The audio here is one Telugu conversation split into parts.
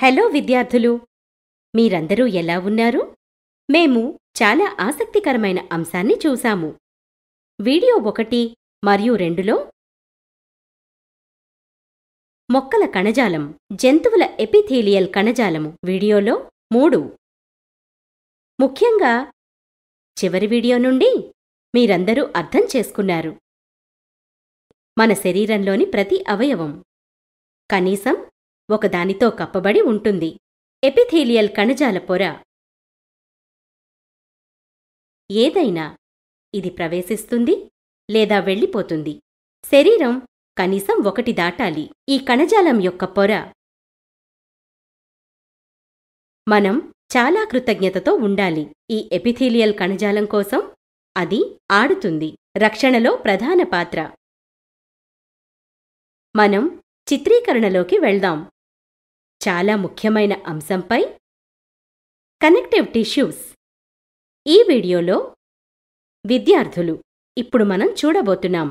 హలో విద్యార్థులు, మీరందరూ ఎలా ఉన్నారు? మేము చాలా ఆసక్తికరమైన అంశాన్ని చూశాము. వీడియో 1 మరియు 2లో మొక్కల కణజాలం, జంతువుల ఎపిథీలియల్ కణజాలము, వీడియోలో 3. ముఖ్యంగా చివరి వీడియో నుండి మీరందరూ అర్థం చేసుకున్నారు. మన శరీరంలోని ప్రతి అవయవం కనీసం ఒకదానితో కప్పబడి ఉంటుంది. ఎపిథీలియల్ కణజాల పొర. ఏదైనా ఇది ప్రవేశిస్తుంది లేదా వెళ్ళిపోతుంది. శరీరం కనీసం 1 దాటాలి. ఈ కణజాలం యొక్క పొర. మనం చాలా కృతజ్ఞతతో ఉండాలి. ఈ ఎపిథీలియల్ కణజాలం కోసం అది ఆడుతుంది. రక్షణలో ప్రధాన పాత్ర. మనం చిత్రీకరణలోకి వెళ్దాం. చాలా ముఖ్యమైన అంశంపై కనెక్టివ్ టిష్యూస్. ఈ వీడియోలో విద్యార్థులు ఇప్పుడు మనం చూడబోతున్నాం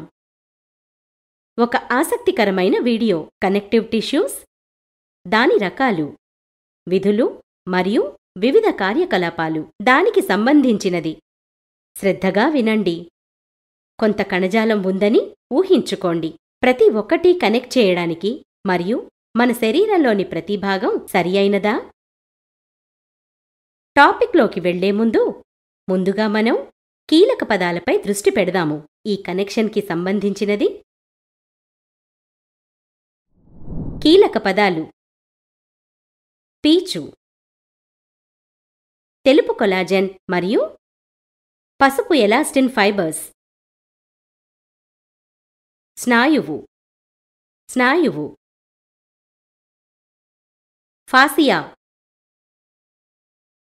ఒక ఆసక్తికరమైన వీడియో. కనెక్టివ్ టిష్యూస్, దాని రకాలు, విధులు మరియు వివిధ కార్యకలాపాలు, దానికి సంబంధించినది. శ్రద్ధగా వినండి. కొంత కణజాలం ఉందని ఊహించుకోండి. ప్రతి ఒక్కటి కనెక్ట్ చేయడానికి మరియు మన శరీరంలోని ప్రతి భాగం సరి అయినదా? టాపిక్లోకి వెళ్లే ముందుగా మనం కీలక పదాలపై దృష్టి పెడదాము. ఈ కనెక్షన్కి సంబంధించినది. కీలక పదాలు: పీచు, తెలుపు కొలాజెన్ మరియు పసుపు ఎలాస్టిన్ ఫైబర్స్. స్నాయువు, ఫాసియా,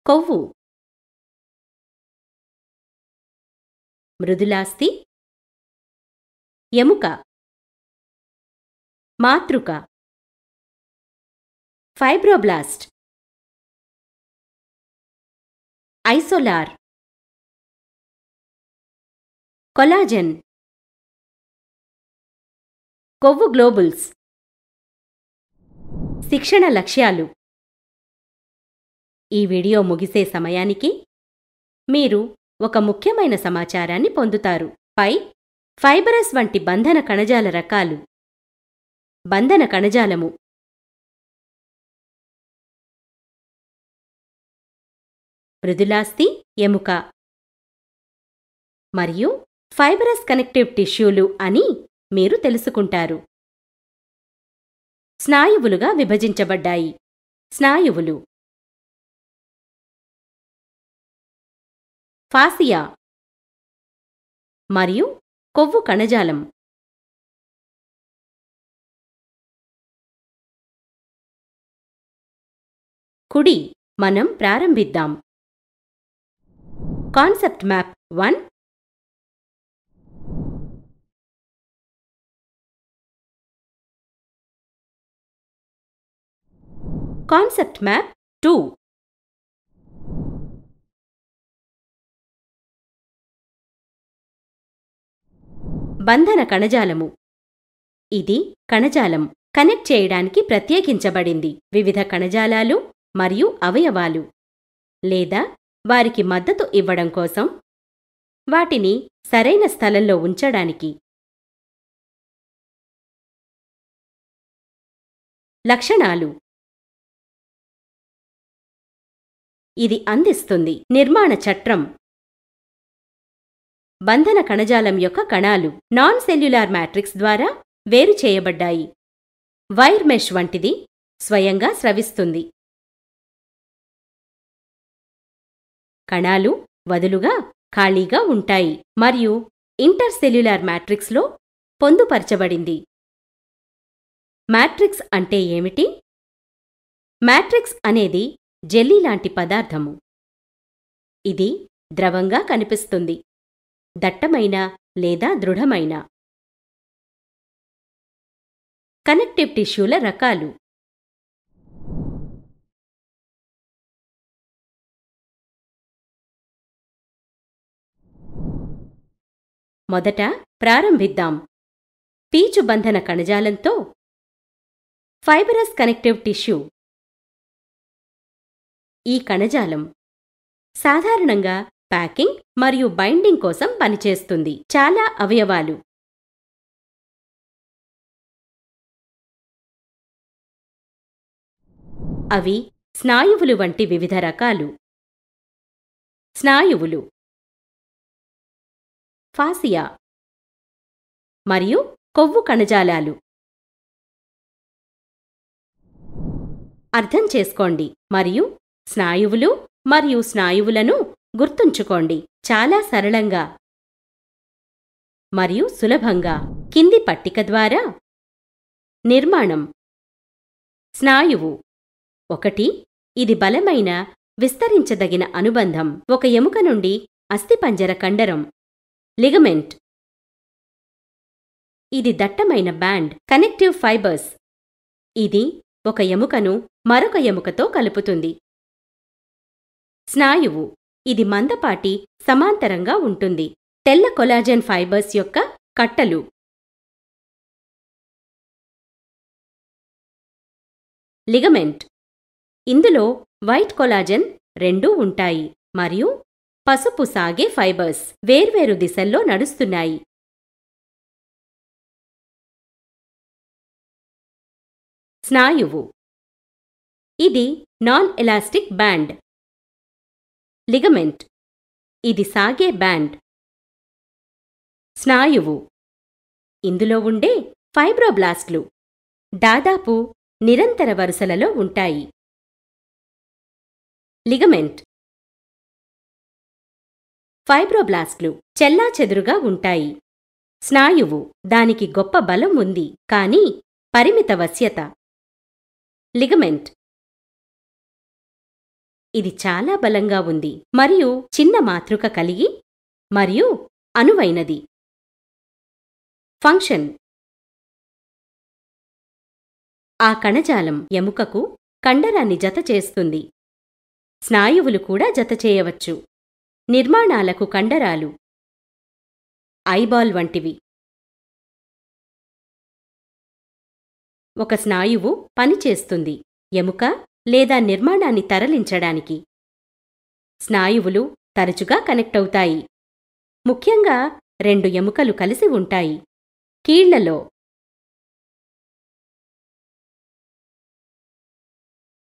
కొవ్వు, మృదులాస్థి, ఎముక, మాతృక, ఫైబ్రోబ్లాస్ట్, ఐసోలార్, కొలాజెన్, కొవ్వు గ్లోబుల్స్. శిక్షణ లక్ష్యాలు. ఈ వీడియో ముగిసే సమయానికి మీరు ఒక ముఖ్యమైన సమాచారాన్ని పొందుతారు. ఫైబరస్ వంటి బంధన కణజాల రకాలు. బంధన కణజాలము. మృదులాస్థి, ఎముక మరియు ఫైబరస్ కనెక్టివ్ టిష్యూలు అని మీరు తెలుసుకుంటారు. స్నాయువులుగా విభజించబడ్డాయి. స్నాయువులు: ఫాసియా మరియు కొవ్వు కణజాలం. కుడి. మనం ప్రారంభిద్దాం. Concept map 1. Concept map 2. బంధన కణజాలము. ఇది కణజాలం కనెక్ట్ చేయడానికి ప్రత్యేకించబడింది. వివిధ కణజాలాలు మరియు అవయవాలు లేదా వారికి మద్దతు ఇవ్వడం కోసం, వాటిని సరైన స్థలంలో ఉంచడానికి. లక్షణాలు. ఇది అందిస్తుంది. నిర్మాణ చట్రం. బంధన కణజాలం యొక్క కణాలు నాన్ సెల్యులార్ మ్యాట్రిక్స్ ద్వారా వేరు చేయబడ్డాయి. వైర్ మెష్ వంటిది స్వయంగా స్రవిస్తుంది. కణాలు వదులుగా ఖాళీగా ఉంటాయి మరియు ఇంటర్సెల్యులార్ మ్యాట్రిక్స్లో పొందుపరచబడింది. మ్యాట్రిక్స్ అంటే ఏమిటి? మ్యాట్రిక్స్ అనేది జెల్లీ లాంటి పదార్థము. ఇది ద్రవంగా కనిపిస్తుంది. దట్టమైన లేదా దృఢమైన. కనెక్టివ్ టిష్యూల రకాలు. మొదట ప్రారంభిద్దాం. పీచు బంధన కణజాలంతో ఫైబరస్ కనెక్టివ్ టిష్యూ. ఈ కణజాలం సాధారణంగా ప్యాకింగ్ మరియు బైండింగ్ కోసం పనిచేస్తుంది. చాలా అవయవాలు. అవి స్నాయువులు వంటి వివిధ రకాలు. స్నాయువులు, ఫాసియా మరియు కొవ్వు కణజాలాలు. అర్థం చేసుకోండి మరియు స్నాయువులు మరియు స్నాయువులను గుర్తుంచుకోండి చాలా సరళంగా మరియు సులభంగా. కింది పట్టిక ద్వారా నిర్మాణం. స్నాయువు 1. ఇది బలమైన, విస్తరించదగిన అనుబంధం. ఒక ఎముక నుండి అస్థిపంజర కండరం. లిగమెంట్. ఇది దట్టమైన బ్యాండ్, కనెక్టివ్ ఫైబర్స్. ఇది ఒక ఎముకను మరొక ఎముకతో కలుపుతుంది. స్నాయువు. ఇది మందపాటి, సమాంతరంగా ఉంటుంది. తెల్ల కొలాజెన్ ఫైబర్స్ యొక్క కట్టలు. లిగమెంట్. ఇందులో వైట్ కొలాజెన్ రెండూ ఉంటాయి మరియు పసుపు సాగే ఫైబర్స్ వేర్వేరు దిశల్లో నడుస్తున్నాయి. స్నాయువు. ఇది నాన్ ఎలాస్టిక్ బ్యాండ్. లిగమెంట్. ఇది సాగే బ్యాండ్. స్నాయువు. ఇందులో ఉండే ఫైబ్రోబ్లాస్ట్లు దాదాపు నిరంతర వరుసలలో ఉంటాయి. లిగమెంట్. ఫైబ్రోబ్లాస్ట్లు చెల్లాచెదురుగా ఉంటాయి. స్నాయువు. దానికి గొప్ప బలం ఉంది కానీ పరిమిత వశ్యత. లిగమెంట్. ఇది చాలా బలంగా ఉంది మరియు చిన్న మాతృక కలిగి మరియు అనువైనది. ఫంక్షన్. ఆ కణజాలం ఎముకకు కండరాన్ని జతచేస్తుంది. స్నాయువులు కూడా జతచేయవచ్చు. నిర్మాణాలకు కండరాలు ఐబాల్ వంటివి. ఒక స్నాయువు పనిచేస్తుంది ఎముక లేదా నిర్మాణాన్ని తరలించడానికి. స్నాయువులు తరచుగా కనెక్ట్ అవుతాయి. ముఖ్యంగా 2 ఎముకలు కలిసి ఉంటాయి. కీళ్లలో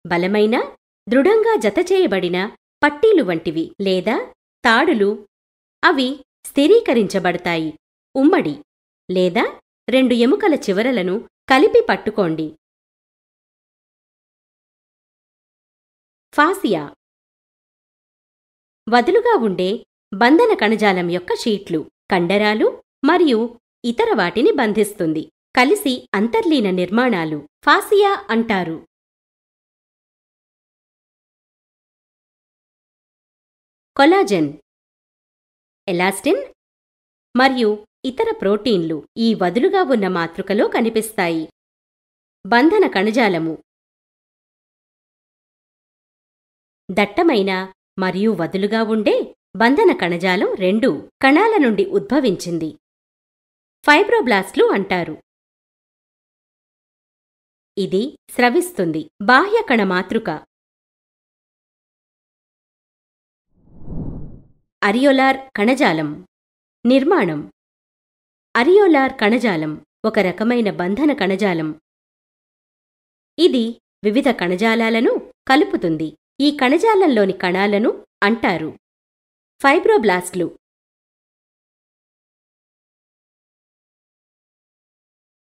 బలమైన, దృఢంగా జతచేయబడిన పట్టీలు వంటివి లేదా తాడులు. అవి స్థిరీకరించబడతాయి. ఉమ్మడి లేదా 2 ఎముకల చివరలను కలిపి పట్టుకోండి. ఫాసియా. వదులుగా ఉండే బంధన కణజాలం యొక్క షీట్లు, కండరాలు మరియు ఇతర వాటిని బంధిస్తుంది. కలిసి అంతర్లీన నిర్మాణాలు ఫాసియా అంటారు. కొలాజెన్, ఎలాస్టిన్ మరియు ఇతర ప్రోటీన్లు ఈ వదులుగా ఉన్న మాతృకలో కనిపిస్తాయి. బంధన కణజాలము దట్టమైన మరియు వదులుగా ఉండే బంధన కణజాలం 2 కణాల నుండి ఉద్భవించింది. ఫైబ్రోబ్లాస్ట్లు అంటారు. ఇది స్రవిస్తుంది. బాహ్య కణ మాతృక. అరియోలార్ కణజాలం. నిర్మాణం. అరియోలార్ కణజాలం ఒక రకమైన బంధన కణజాలం. ఇది వివిధ కణజాలాలను కలుపుతుంది. ఈ కణజాలంలోని కణాలను అంటారు ఫైబ్రోబ్లాస్ట్లు.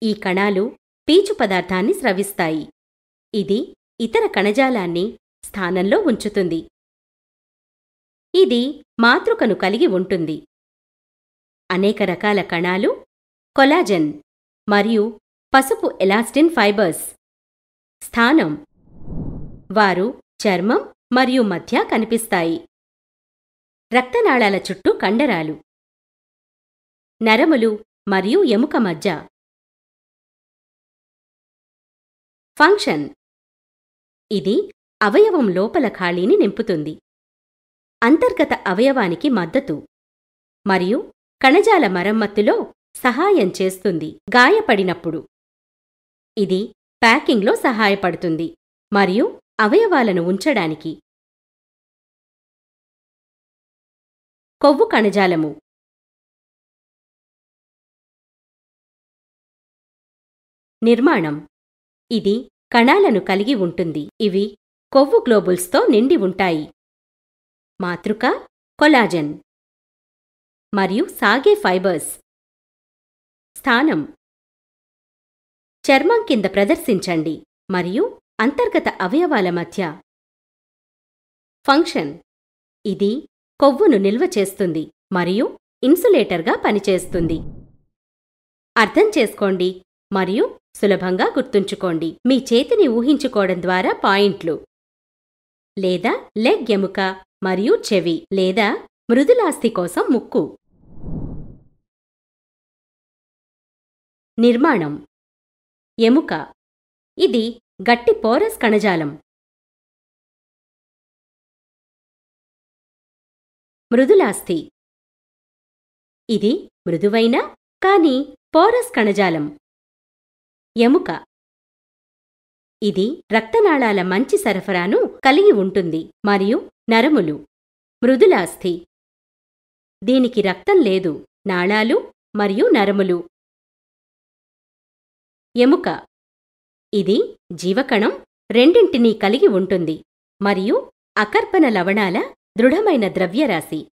ఈ కణాలు పీచు పదార్థాన్ని స్రవిస్తాయి. ఇది ఇతర కణజాలాన్ని స్థానంలో ఉంచుతుంది. ఇది మాతృకను కలిగి ఉంటుంది. అనేక రకాల కణాలు, కొలాజెన్ మరియు పసుపు ఎలాస్టిన్ ఫైబర్స్. స్థానం. వారు చర్మం మరియు మధ్య కనిపిస్తాయి. రక్తనాళాల చుట్టూ కండరాలు, నరములు మరియు ఎముక మధ్య. ఫంక్షన్. ఇది అవయవం లోపల ఖాళీని నింపుతుంది. అంతర్గత అవయవానికి మద్దతు మరియు కణజాల మరమ్మతులో సహాయం చేస్తుంది. గాయపడినప్పుడు ఇది ప్యాకింగ్లో సహాయపడుతుంది మరియు అవయవాలను ఉంచడానికి కొవ్వు కణజాలము. నిర్మాణం. ఇది కణాలను కలిగి ఉంటుంది. ఇవి కొవ్వు గ్లోబుల్స్తో నిండి ఉంటాయి. మాతృక కొలాజెన్ మరియు సాగే ఫైబర్స్. స్థానం. చర్మం కింద ప్రదర్శించండి మరియు అంతర్గత అవయవాల మధ్య. ఫంక్షన్. ఇది కొవ్వును నిల్వ చేస్తుంది మరియు ఇన్సులేటర్గా పనిచేస్తుంది. అర్థం చేసుకోండి మరియు సులభంగా గుర్తుంచుకోండి. మీ చేతిని ఊహించుకోవడం ద్వారా పాయింట్లు. లేదా లెగ్ ఎముక మరియు చెవి లేదా మృదులాస్థి కోసం ముక్కు. నిర్మాణం. ఎముక. ఇది గట్టి పోరస్ కణజాలం. మృదులాస్థి. ఇది మృదువైన కానీ పోరస్ కణజాలం. ఎముక. ఇది రక్తనాళాల మంచి సరఫరాను కలిగి ఉంటుంది మరియు నరములు. మృదులాస్థి. దీనికి రక్తం లేదు, నాళాలు మరియు నరములు. ఎముక. ఇది జీవకణం రెండింటినీ కలిగి ఉంటుంది మరియు అకర్బన లవణాల దృఢమైన ద్రవ్యరాశి.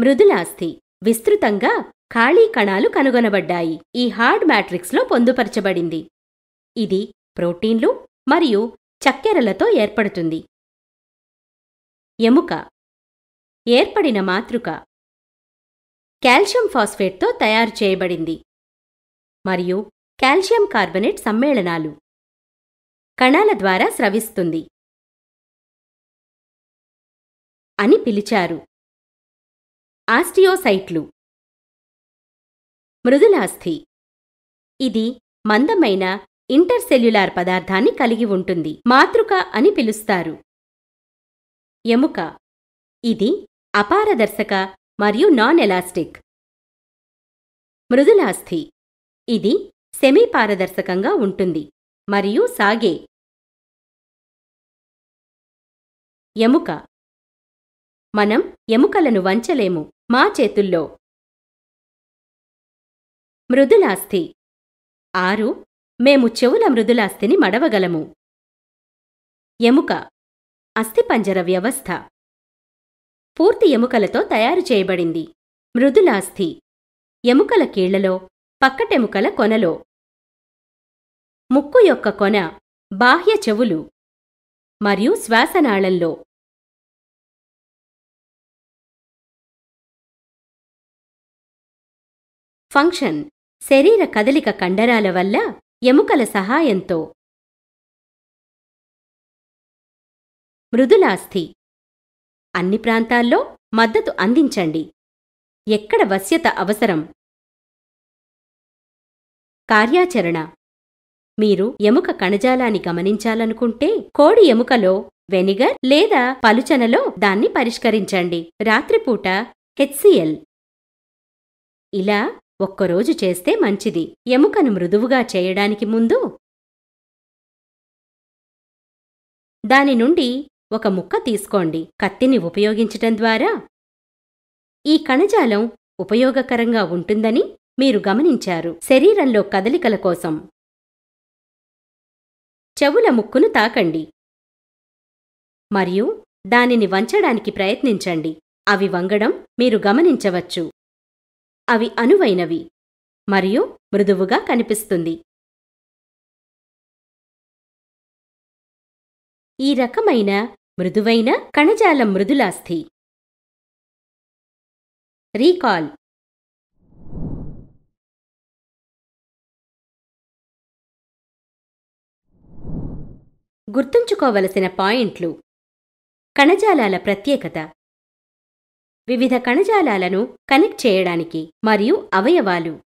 మృదులాస్థి. విస్తృతంగా ఖాళీ కణాలు కనుగొనబడ్డాయి. ఈ హార్డ్ మ్యాట్రిక్స్లో పొందుపరచబడింది. ఇది ప్రోటీన్లు మరియు చక్కెరలతో ఏర్పడుతుంది. ఎముక. ఏర్పడిన మాతృక కాల్షియం ఫాస్ఫేట్తో తయారు చేయబడింది మరియు కాల్షియం కార్బనేట్ సమ్మేళనాలు. కణాల ద్వారా స్రవిస్తుంది అని పిలిచారు. ఆస్టియోసైట్లు. మృదులాస్థి. ఇది మందమైన ఇంటర్సెల్యులార్ పదార్థాన్ని కలిగి ఉంటుంది. మాతృక అని పిలుస్తారు. ఎముక. ఇది అపారదర్శక మరియు నాన్ ఎలాస్టిక్. మృదులాస్థి. ఇది సెమీపారదర్శకంగా ఉంటుంది మరియు సాగే. ఎముక. మనం ఎముకలను వంచలేము మా చేతుల్లో. మృదులాస్థి. 6 మేము చెవుల మృదులాస్థిని మడవగలము. ఎముక. అస్థిపంజర వ్యవస్థ. పూర్తి ఎముకలతో తయారు చేయబడింది. మృదులాస్థి. ఎముకల కీళ్లలో, పక్కటెముకల కొనలో. ముక్కు యొక్క కొన, బాహ్య చెవులు మరియు శ్వాసనాళంలో. ఫంక్షన్. శరీర కదలిక కండరాల వల్ల ఎముకల సహాయంతో. మృదులాస్థి. అన్ని ప్రాంతాల్లో మద్దతు అందించండి. ఎక్కడ వశ్యత అవసరం. కార్యాచరణ. మీరు ఎముక కణజాలాన్ని గమనించాలనుకుంటే కోడి ఎముకలో వెనిగర్ లేదా పలుచనలో దాన్ని పరిష్కరించండి. రాత్రిపూట HCl. ఇలా ఒక్కరోజు చేస్తే మంచిది. ఎముకను మృదువుగా చేయడానికి ముందు దాని నుండి ఒక ముక్క తీసుకోండి. కత్తిని ఉపయోగించటం ద్వారా ఈ కణజాలం ఉపయోగకరంగా ఉంటుందని మీరు గమనించారు. శరీరంలో కదలికల కోసం చెవుల ముక్కును తాకండి మరియు దానిని వంచడానికి ప్రయత్నించండి. అవి వంగడం మీరు గమనించవచ్చు. అవి అనువైనవి మరియు మృదువుగా కనిపిస్తుంది. ఈ రకమైన మృదువైన కణజాలం మృదులాస్థి. రీకాల్. గుర్తుంచుకోవలసిన పాయింట్లు. కణజాలాల ప్రత్యేకత. వివిధ కణజాలాలను కనెక్ట్ చేయడానికి మరియు అవయవాలు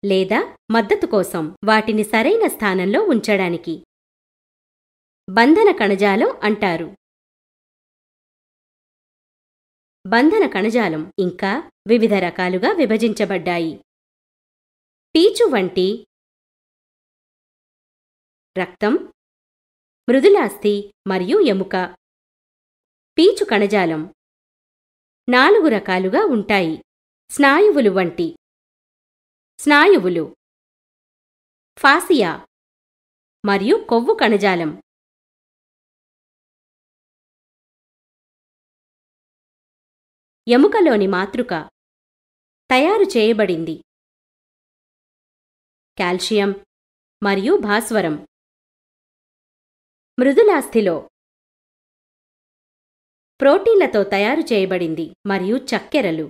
లేదా మద్దతు కోసం వాటిని సరైన స్థానంలో ఉంచడానికి బంధన కణజాలం అంటారు. బంధన కణజాలం ఇంకా వివిధ రకాలుగా విభజించబడ్డాయి. పీచు వంటి రక్తం, మృదులాస్థి మరియు ఎముక. పీచు కణజాలం 4 రకాలుగా ఉంటాయి. స్నాయువులు వంటి స్నాయువులు, ఫాసియా మరియు కొవ్వు కణజాలం. ఎముకలోని మాతృక తయారు చేయబడింది కాల్షియం మరియు భాస్వరం. మృదులాస్థిలో ప్రోటీన్లతో తయారు చేయబడింది మరియు చక్కెరలు.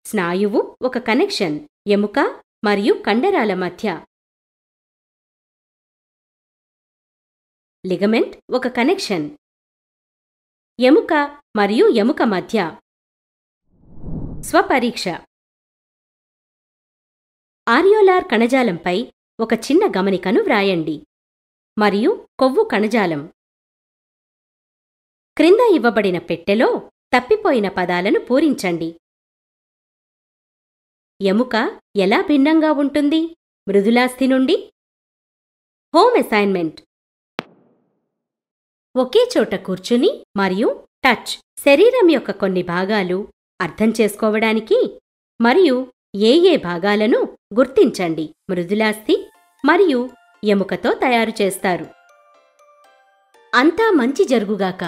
స్నాయువు ఒక కనెక్షన్ ఎముక మరియు కండరాల మధ్య. లిగమెంట్ ఒక కనెక్షన్ ఎముక మరియు ఎముక మధ్య. స్వపరీక్ష. ఆరియోలార్ కణజాలంపై ఒక చిన్న గమనికను వ్రాయండి మరియు కొవ్వు కణజాలం. క్రింద ఇవ్వబడిన పెట్టెలో తప్పిపోయిన పదాలను పూరించండి. ఎముక ఎలా భిన్నంగా ఉంటుంది మృదులాస్థి నుండి? Home assignment. ఒకే చోట కూర్చుని మరియు టచ్ శరీరం యొక్క కొన్ని భాగాలు అర్థం చేసుకోవడానికి మరియు ఏ భాగాలను గుర్తించండి మృదులాస్థి మరియు ఎముకతో తయారు చేస్తారు. అంతా మంచి జరుగుగాక.